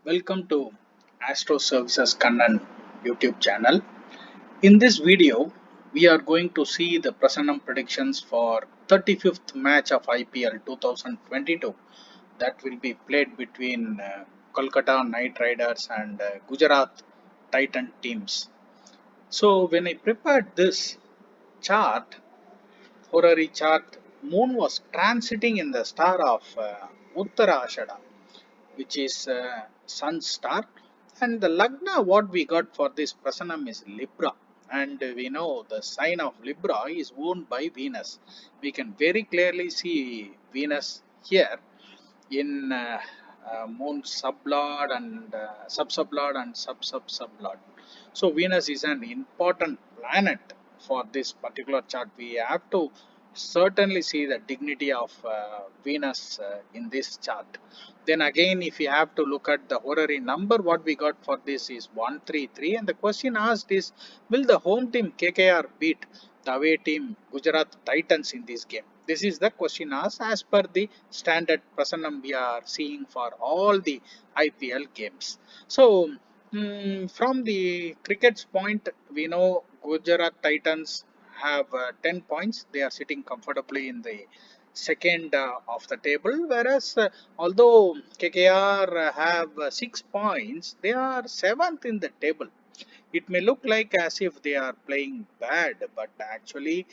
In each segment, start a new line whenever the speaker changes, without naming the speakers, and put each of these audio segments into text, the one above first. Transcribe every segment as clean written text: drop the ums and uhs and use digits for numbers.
Welcome to Astro Services Kannan YouTube channel. In this video, we are going to see the Prasanam predictions for 35th match of IPL 2022 that will be played between Kolkata Knight Riders and Gujarat Titan teams. So when I prepared this chart, horary chart, Moon was transiting in the star of Uttara Ashada, which is Sun star, and the Lagna what we got for this Prasanam is Libra, and we know the sign of Libra is owned by Venus. We can very clearly see Venus here in Moon sublord and sub-sublord and sub-sub-sublord. So Venus is an important planet for this particular chart. We have to certainly see the dignity of Venus in this chart. Then again, if you have to look at the horary number, what we got for this is 133, and the question asked is, will the home team KKR beat the away team Gujarat Titans in this game? This is the question asked as per the standard Prasanam we are seeing for all the IPL games. So from the cricket's point, we know Gujarat Titans have 10 points. They are sitting comfortably in the second of the table, whereas although KKR have 6 points, they are seventh in the table. It may look like as if they are playing bad, but actually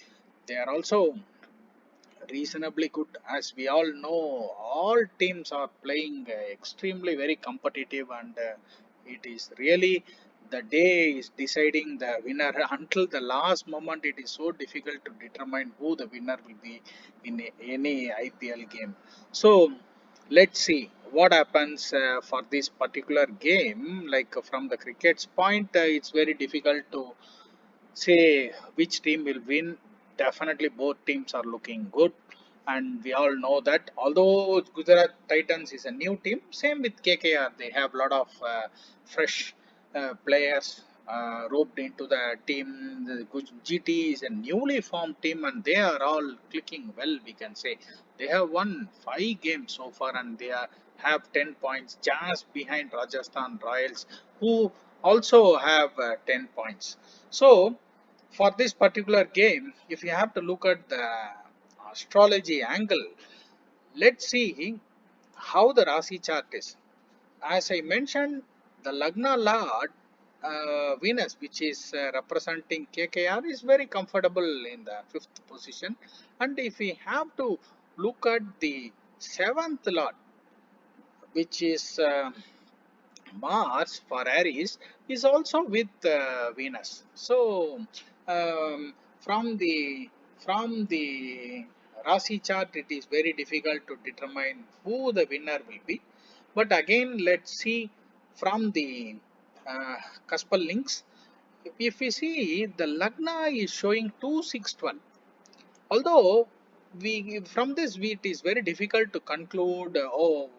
they are also reasonably good. As we all know, all teams are playing extremely very competitive, and it is really the day is deciding the winner. Until the last moment it is so difficult to determine who the winner will be in any IPL game. So let's see what happens for this particular game. Like from the cricket's point, it's very difficult to say which team will win. Definitely both teams are looking good, and we all know that although Gujarat Titans is a new team, same with KKR, they have a lot of fresh players roped into the team. The GT is a newly formed team, and they are all clicking well, we can say. They have won 5 games so far, and they have 10 points just behind Rajasthan Royals, who also have 10 points. So for this particular game, if you have to look at the astrology angle, let's see how the Rasi chart is. As I mentioned, the Lagna Lord Venus, which is representing KKR, is very comfortable in the 5th position. And if we have to look at the 7th Lord, which is Mars for Aries, is also with Venus. So from the Rasi chart, it is very difficult to determine who the winner will be. But again, let's see from the uh, Kaspal links. If we see, the Lagna is showing 2 6 12. Although we from this it is very difficult to conclude, oh,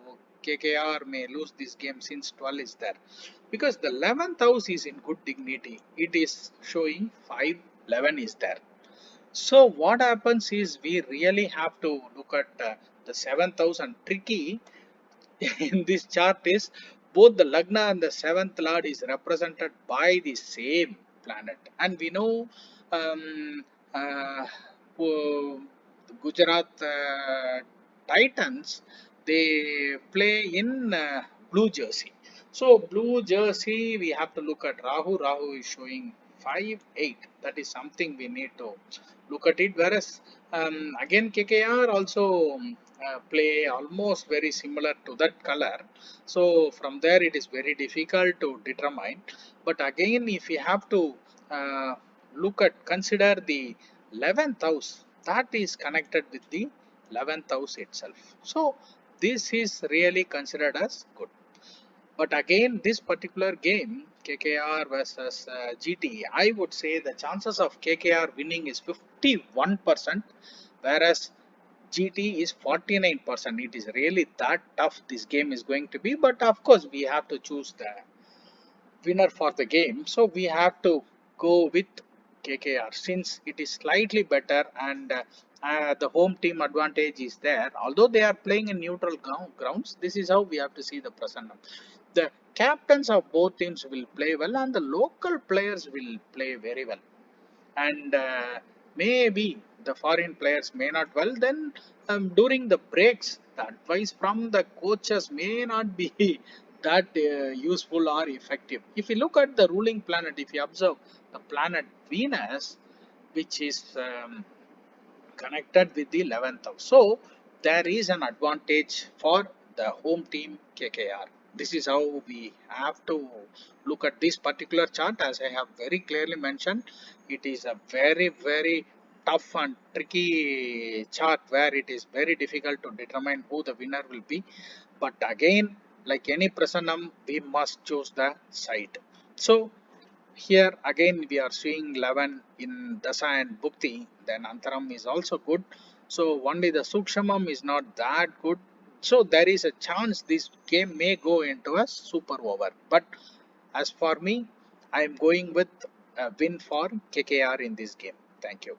KKR may lose this game since 12 is there, because the 11th house is in good dignity. It is showing 5 11 is there. So what happens is we really have to look at the 7th house, and tricky in this chart is both the Lagna and the 7th Lord is represented by the same planet, and we know uh, the Gujarat Titans, they play in blue jersey. So blue jersey, we have to look at Rahu. Rahu is showing 5 8. That is something we need to look at it. Whereas again KKR also play almost very similar to that color. So from there it is very difficult to determine. But again, if we have to uh, look at consider the 11th house, that is connected with the 11th house itself. So this is really considered as good. But again, this particular game, KKR versus GT, I would say the chances of KKR winning is 51%, whereas GT is 49%. It is really that tough this game is going to be. But of course, we have to choose the winner for the game. So we have to go with KKR since it is slightly better, and the home team advantage is there. Although they are playing in neutral grounds, this is how we have to see the Prasanam. the captains of both teams will play well and the local players will play very well. And maybe the foreign players may not well, then during the breaks the advice from the coaches may not be that useful or effective. If you look at the ruling planet, if you observe the planet Venus, which is connected with the 11th house. So there is an advantage for the home team KKR. This is how we have to look at this particular chart. As I have very clearly mentioned, it is a very tough and tricky chart where it is very difficult to determine who the winner will be. But again, like any prasanam, we must choose the side. So here again we are seeing 11 in Dasa and Bhukti, then Antaram is also good. So only the Sukshamam is not that good. So there is a chance this game may go into a super over. But as for me, I am going with a win for KKR in this game. Thank you.